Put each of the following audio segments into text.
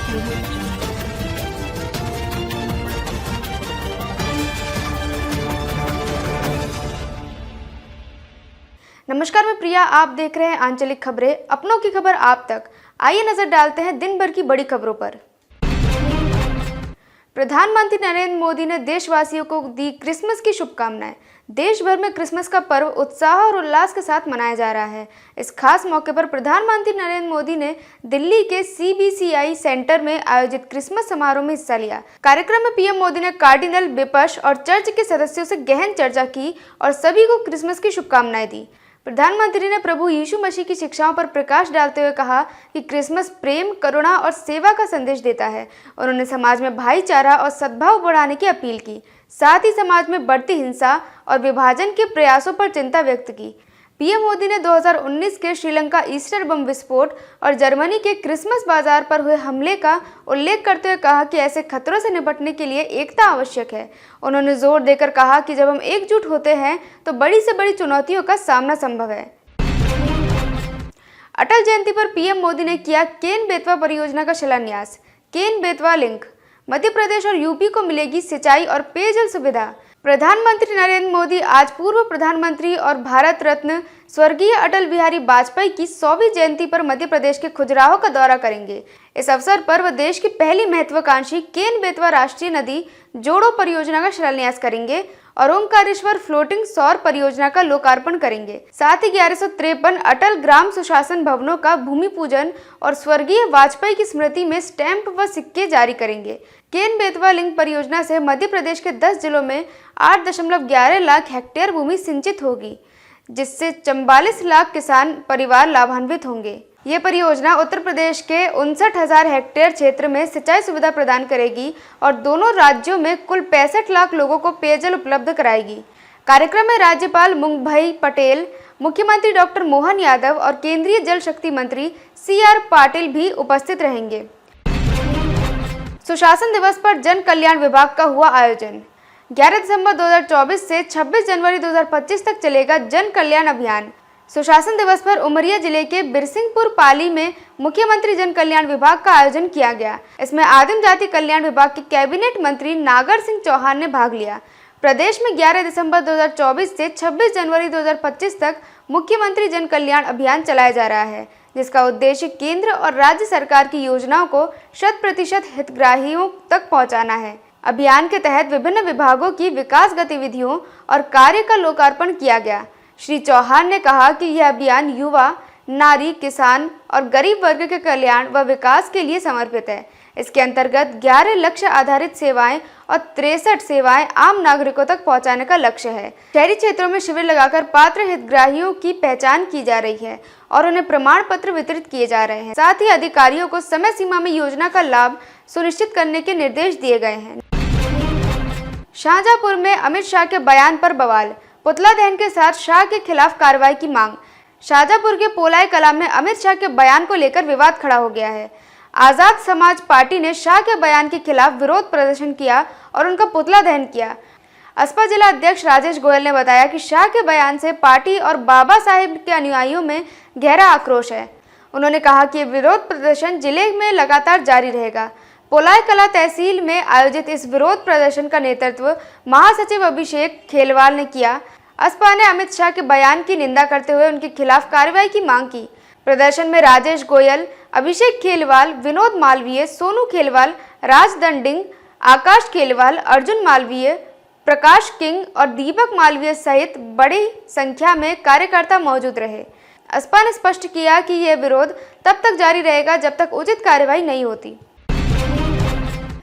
नमस्कार, मैं प्रिया। आप देख रहे हैं आंचलिक खबरें, अपनों की खबर आप तक। आइए नजर डालते हैं दिन भर की बड़ी खबरों पर। प्रधानमंत्री नरेंद्र मोदी ने देशवासियों को दी क्रिसमस की शुभकामनाएं। देश भर में क्रिसमस का पर्व उत्साह और उल्लास के साथ मनाया जा रहा है। इस खास मौके पर प्रधानमंत्री नरेंद्र मोदी ने दिल्ली के CBCI सेंटर में आयोजित क्रिसमस समारोह में हिस्सा लिया। कार्यक्रम में पीएम मोदी ने कार्डिनल, बिशप और चर्च के सदस्यों से गहन चर्चा की और सभी को क्रिसमस की शुभकामनाएं दी। प्रधानमंत्री ने प्रभु यीशु मसीह की शिक्षाओं पर प्रकाश डालते हुए कहा कि क्रिसमस प्रेम, करुणा और सेवा का संदेश देता है। उन्होंने समाज में भाईचारा और सद्भाव बढ़ाने की अपील की। साथ ही समाज में बढ़ती हिंसा और विभाजन के प्रयासों पर चिंता व्यक्त की। पीएम मोदी ने 2019 के श्रीलंका ईस्टर बम विस्फोट और जर्मनी के क्रिसमस बाजार पर हुए हमले का उल्लेख करते हुए कहा कि ऐसे खतरों से निपटने के लिए एकता आवश्यक है। उन्होंने जोर देकर कहा कि जब हम एकजुट होते हैं तो बड़ी से बड़ी चुनौतियों का सामना संभव है। अटल जयंती पर पीएम मोदी ने किया केन बेतवा परियोजना का शिलान्यास। केन बेतवा लिंक मध्य प्रदेश और यूपी को मिलेगी सिंचाई और पेयजल सुविधा। प्रधानमंत्री नरेंद्र मोदी आज पूर्व प्रधानमंत्री और भारत रत्न स्वर्गीय अटल बिहारी वाजपेयी की 100वीं जयंती पर मध्य प्रदेश के खजुराहो का दौरा करेंगे। इस अवसर पर वह देश की पहली महत्वाकांक्षी केन बेतवा राष्ट्रीय नदी जोड़ो परियोजना का शिलान्यास करेंगे और ओंकारेश्वर फ्लोटिंग सौर परियोजना का लोकार्पण करेंगे। साथ ही 1153 अटल ग्राम सुशासन भवनों का भूमि पूजन और स्वर्गीय वाजपेयी की स्मृति में स्टैंप व सिक्के जारी करेंगे। केन बेतवा लिंक परियोजना से मध्य प्रदेश के 10 जिलों में 8.11 लाख हेक्टेयर भूमि सिंचित होगी, जिससे 44 लाख किसान परिवार लाभान्वित होंगे। ये परियोजना उत्तर प्रदेश के 59,000 हेक्टेयर क्षेत्र में सिंचाई सुविधा प्रदान करेगी और दोनों राज्यों में कुल 65 लाख लोगों को पेयजल उपलब्ध कराएगी। कार्यक्रम में राज्यपाल मुंगभाई पटेल, मुख्यमंत्री डॉक्टर मोहन यादव और केंद्रीय जल शक्ति मंत्री CR पाटिल भी उपस्थित रहेंगे। सुशासन दिवस पर जन कल्याण विभाग का हुआ आयोजन। 11 दिसंबर 2024 से 26 जनवरी 2025 तक चलेगा जन कल्याण अभियान। सुशासन दिवस पर उमरिया जिले के बिरसिंहपुर पाली में मुख्यमंत्री जन कल्याण विभाग का आयोजन किया गया। इसमें आदिम जाति कल्याण विभाग के कैबिनेट मंत्री नागर सिंह चौहान ने भाग लिया। प्रदेश में 11 दिसंबर 2024 से 26 जनवरी 2025 तक मुख्यमंत्री जन कल्याण अभियान चलाया जा रहा है, जिसका उद्देश्य केंद्र और राज्य सरकार की योजनाओं को 100% हितग्राहियों तक पहुंचाना है। अभियान के तहत विभिन्न विभागों की विकास गतिविधियों और कार्य का लोकार्पण किया गया। श्री चौहान ने कहा कि यह अभियान युवा, नारी, किसान और गरीब वर्ग के कल्याण व विकास के लिए समर्पित है। इसके अंतर्गत 11 लक्ष्य आधारित सेवाएं और 63 सेवाएं आम नागरिकों तक पहुंचाने का लक्ष्य है। शहरी क्षेत्रों में शिविर लगाकर पात्र हितग्राहियों की पहचान की जा रही है और उन्हें प्रमाण पत्र वितरित किए जा रहे हैं। साथ ही अधिकारियों को समय सीमा में योजना का लाभ सुनिश्चित करने के निर्देश दिए गए हैं। शाहजहांपुर में अमित शाह के बयान पर बवाल, पुतला दहन के साथ शाह के खिलाफ कार्रवाई की मांग। शाहजहांपुर के पोलाई कला में अमित शाह के बयान को लेकर विवाद खड़ा हो गया है। आजाद समाज पार्टी ने शाह के बयान के खिलाफ विरोध प्रदर्शन किया और उनका पुतला दहन किया। असपा जिला अध्यक्ष राजेश गोयल ने बताया कि शाह के बयान से पार्टी और बाबा साहेब के अनुयायियों में गहरा आक्रोश है। उन्होंने कहा कि विरोध प्रदर्शन जिले में लगातार जारी रहेगा। पोलाई कला तहसील में आयोजित इस विरोध प्रदर्शन का नेतृत्व महासचिव अभिषेक खेलवाल ने किया। असपा ने अमित शाह के बयान की निंदा करते हुए उनके खिलाफ कार्रवाई की मांग की। प्रदर्शन में राजेश गोयल, अभिषेक खेलवाल, विनोद मालवीय, सोनू खेलवाल, राज दंडिंग, आकाश खेलवाल, अर्जुन मालवीय, प्रकाश किंग और दीपक मालवीय सहित बड़ी संख्या में कार्यकर्ता मौजूद रहे। असपा ने स्पष्ट किया कि यह विरोध तब तक जारी रहेगा जब तक उचित कार्रवाई नहीं होती।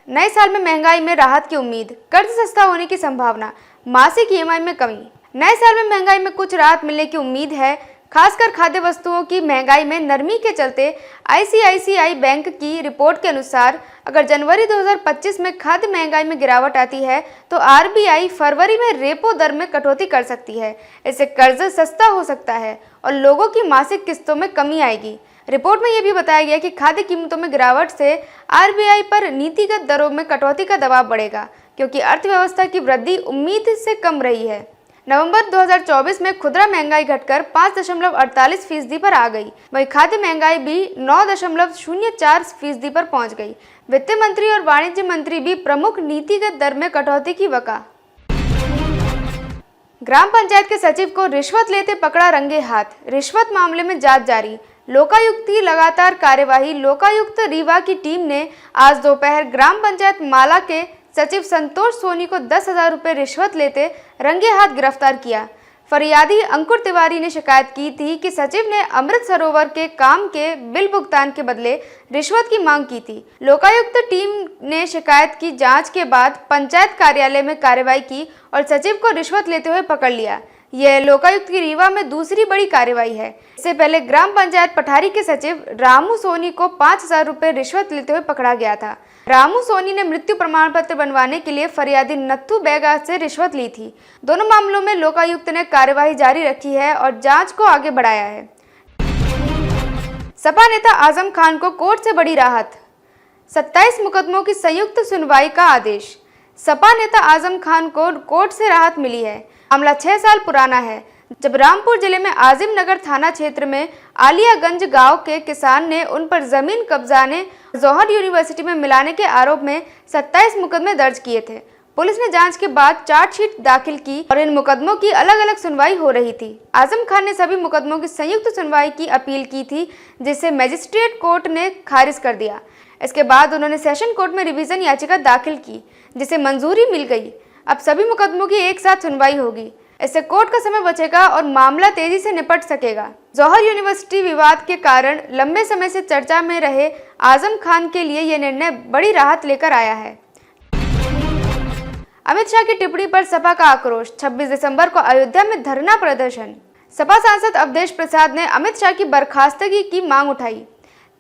नए साल में महंगाई में राहत की उम्मीद, कर्ज सस्ता होने की संभावना, मासिक EMI में कमी। नए साल में महंगाई में कुछ राहत मिलने की उम्मीद है, खासकर खाद्य वस्तुओं की महंगाई में नरमी के चलते। ICICI बैंक की रिपोर्ट के अनुसार अगर जनवरी 2025 में खाद्य महंगाई में गिरावट आती है तो RBI फरवरी में रेपो दर में कटौती कर सकती है। इससे कर्ज सस्ता हो सकता है और लोगों की मासिक किस्तों में कमी आएगी। रिपोर्ट में यह भी बताया गया कि खाद्य कीमतों में गिरावट से RBI पर नीतिगत दरों में कटौती का दबाव बढ़ेगा, क्योंकि अर्थव्यवस्था की वृद्धि उम्मीद से कम रही है। नवंबर 2024 में खुदरा महंगाई घटकर 5.48% पर आ गई। वहीं खाद्य महंगाई भी 9.04% पर पहुंच गई। वित्त मंत्री और वाणिज्य मंत्री भी प्रमुख नीतिगत दर में कटौती की वका। ग्राम पंचायत के सचिव को रिश्वत लेते पकड़ा रंगे हाथ। रिश्वत मामले में जांच जारी। लोकायुक्त की लगातार कार्यवाही। लोकायुक्त रीवा की टीम ने आज दोपहर ग्राम पंचायत माला के सचिव संतोष सोनी को 10,000 रुपये रिश्वत लेते रंगे हाथ गिरफ्तार किया। फरियादी अंकुर तिवारी ने शिकायत की थी कि सचिव ने अमृत सरोवर के काम के बिल भुगतान के बदले रिश्वत की मांग की थी। लोकायुक्त टीम ने शिकायत की जांच के बाद पंचायत कार्यालय में कार्रवाई की और सचिव को रिश्वत लेते हुए पकड़ लिया। यह लोकायुक्त की रीवा में दूसरी बड़ी कार्रवाई है। इससे पहले ग्राम पंचायत पठारी के सचिव रामू सोनी को 5,000 रुपये रिश्वत लेते हुए पकड़ा गया था। रामू सोनी ने मृत्यु प्रमाण पत्र बनवाने के लिए फरियादी नत्थू बैगा से रिश्वत ली थी। दोनों मामलों में लोकायुक्त ने कार्यवाही जारी रखी है और जांच को आगे बढ़ाया है। सपा नेता आजम खान को कोर्ट से बड़ी राहत। 27 मुकदमों की संयुक्त सुनवाई का आदेश। सपा नेता आजम खान को कोर्ट से राहत मिली है। मामला 6 साल पुराना है, जब रामपुर जिले में आजिम नगर थाना क्षेत्र में आलियागंज गांव के किसान ने उन पर जमीन कब्जाने जौहर यूनिवर्सिटी में मिलाने के आरोप में 27 मुकदमे दर्ज किए थे। पुलिस ने जांच के बाद चार्जशीट दाखिल की और इन मुकदमों की अलग अलग सुनवाई हो रही थी। आजम खान ने सभी मुकदमों की संयुक्त सुनवाई की अपील की थी, जिसे मजिस्ट्रेट कोर्ट ने खारिज कर दिया। इसके बाद उन्होंने सेशन कोर्ट में रिवीजन याचिका दाखिल की, जिसे मंजूरी मिल गई। अब सभी मुकदमों की एक साथ सुनवाई होगी। इससे कोर्ट का समय बचेगा और मामला तेजी से निपट सकेगा। जौहर यूनिवर्सिटी विवाद के कारण लंबे समय से चर्चा में रहे आजम खान के लिए यह निर्णय बड़ी राहत लेकर आया है। अमित शाह की टिप्पणी पर सपा का आक्रोश। 26 दिसंबर को अयोध्या में धरना प्रदर्शन। सपा सांसद अवधेश प्रसाद ने अमित शाह की बर्खास्तगी की मांग उठाई।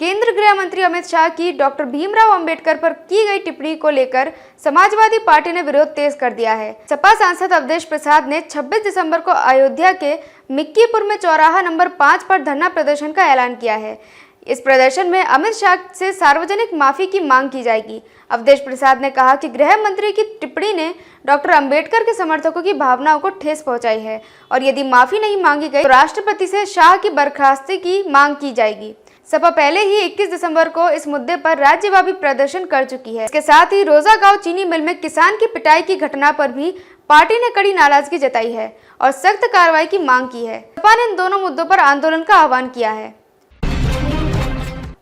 केंद्रीय गृह मंत्री अमित शाह की डॉक्टर भीमराव अंबेडकर पर की गई टिप्पणी को लेकर समाजवादी पार्टी ने विरोध तेज कर दिया है। सपा सांसद अवधेश प्रसाद ने 26 दिसंबर को अयोध्या के मिक्कीपुर में चौराहा नंबर 5 पर धरना प्रदर्शन का ऐलान किया है। इस प्रदर्शन में अमित शाह से सार्वजनिक माफी की मांग की जाएगी। अवधेश प्रसाद ने कहा कि गृह मंत्री की टिप्पणी ने डॉक्टर अंबेडकर के समर्थकों की भावनाओं को ठेस पहुंचाई है और यदि माफी नहीं मांगी गई तो राष्ट्रपति से शाह की बर्खास्ती की मांग की जाएगी। सपा पहले ही 21 दिसंबर को इस मुद्दे पर राज्यव्यापी प्रदर्शन कर चुकी है। इसके साथ ही रोजा गांव चीनी मिल में किसान की पिटाई की घटना पर भी पार्टी ने कड़ी नाराजगी जताई है और सख्त कार्रवाई की मांग की है। सपा ने इन दोनों मुद्दों पर आंदोलन का आह्वान किया है।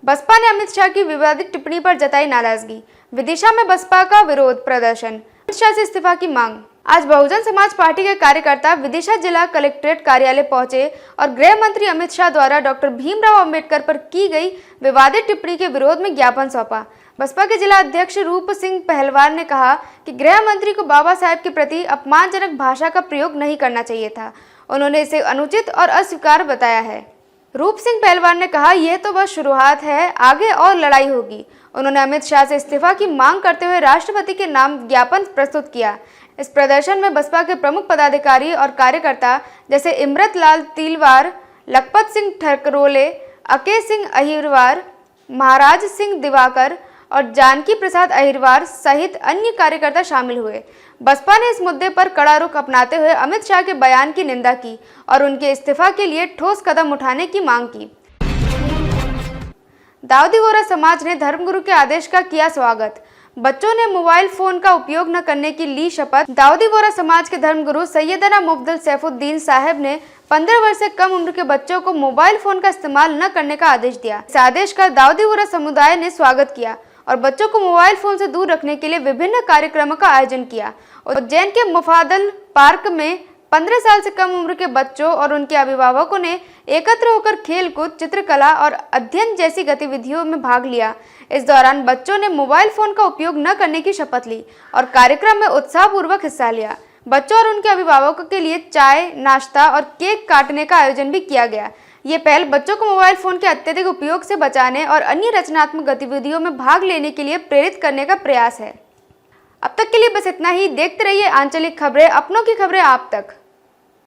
बसपा ने अमित शाह की विवादित टिप्पणी पर जताई नाराजगी। विदिशा में बसपा का विरोध प्रदर्शन। अमित शाह से इस्तीफा की मांग। आज बहुजन समाज पार्टी के कार्यकर्ता विदिशा जिला कलेक्ट्रेट कार्यालय पहुंचे और गृह मंत्री अमित शाह द्वारा डॉक्टर भीमराव अंबेडकर पर की गई विवादित टिप्पणी के विरोध में ज्ञापन सौंपा। बसपा के जिला अध्यक्ष रूप सिंह पहलवान ने कहा कि गृह मंत्री को बाबा साहेब के प्रति अपमानजनक भाषा का प्रयोग नहीं करना चाहिए था। उन्होंने इसे अनुचित और अस्वीकार्य बताया है। रूप सिंह पहलवान ने कहा, यह तो बस शुरुआत है, आगे और लड़ाई होगी। उन्होंने अमित शाह से इस्तीफा की मांग करते हुए राष्ट्रपति के नाम ज्ञापन प्रस्तुत किया। इस प्रदर्शन में बसपा के प्रमुख पदाधिकारी और कार्यकर्ता जैसे इमरत लाल तिलवार, लखपत सिंह ठकरोले, अके सिंह अहिरवार, महाराज सिंह दिवाकर और जानकी प्रसाद अहिरवार सहित अन्य कार्यकर्ता शामिल हुए। बसपा ने इस मुद्दे पर कड़ा रुख अपनाते हुए अमित शाह के बयान की निंदा की और उनके इस्तीफा के लिए ठोस कदम उठाने की मांग की। दाऊदी बोहरा समाज ने धर्मगुरु के आदेश का किया स्वागत। बच्चों ने मोबाइल फोन का उपयोग न करने की ली शपथ। दाऊदी बोहरा समाज के धर्मगुरु सैयदना मुफद्दल सैफुद्दीन साहब ने 15 वर्ष से कम उम्र के बच्चों को मोबाइल फोन का इस्तेमाल न करने का आदेश दिया। इस आदेश का दाऊदी बोहरा समुदाय ने स्वागत किया और बच्चों को मोबाइल फोन से दूर रखने के लिए विभिन्न कार्यक्रमों का आयोजन किया। उज्जैन के मुफादल पार्क में 15 साल से कम उम्र के बच्चों और उनके अभिभावकों ने एकत्र होकर खेलकूद, चित्रकला और अध्ययन जैसी गतिविधियों में भाग लिया। इस दौरान बच्चों ने मोबाइल फोन का उपयोग न करने की शपथ ली और कार्यक्रम में उत्साहपूर्वक हिस्सा लिया। बच्चों और उनके अभिभावकों के लिए चाय, नाश्ता और केक काटने का आयोजन भी किया गया। ये पहल बच्चों को मोबाइल फोन के अत्यधिक उपयोग से बचाने और अन्य रचनात्मक गतिविधियों में भाग लेने के लिए प्रेरित करने का प्रयास है। अब तक के लिए बस इतना ही। देखते रहिए आंचलिक खबरें, अपनों की खबरें आप तक।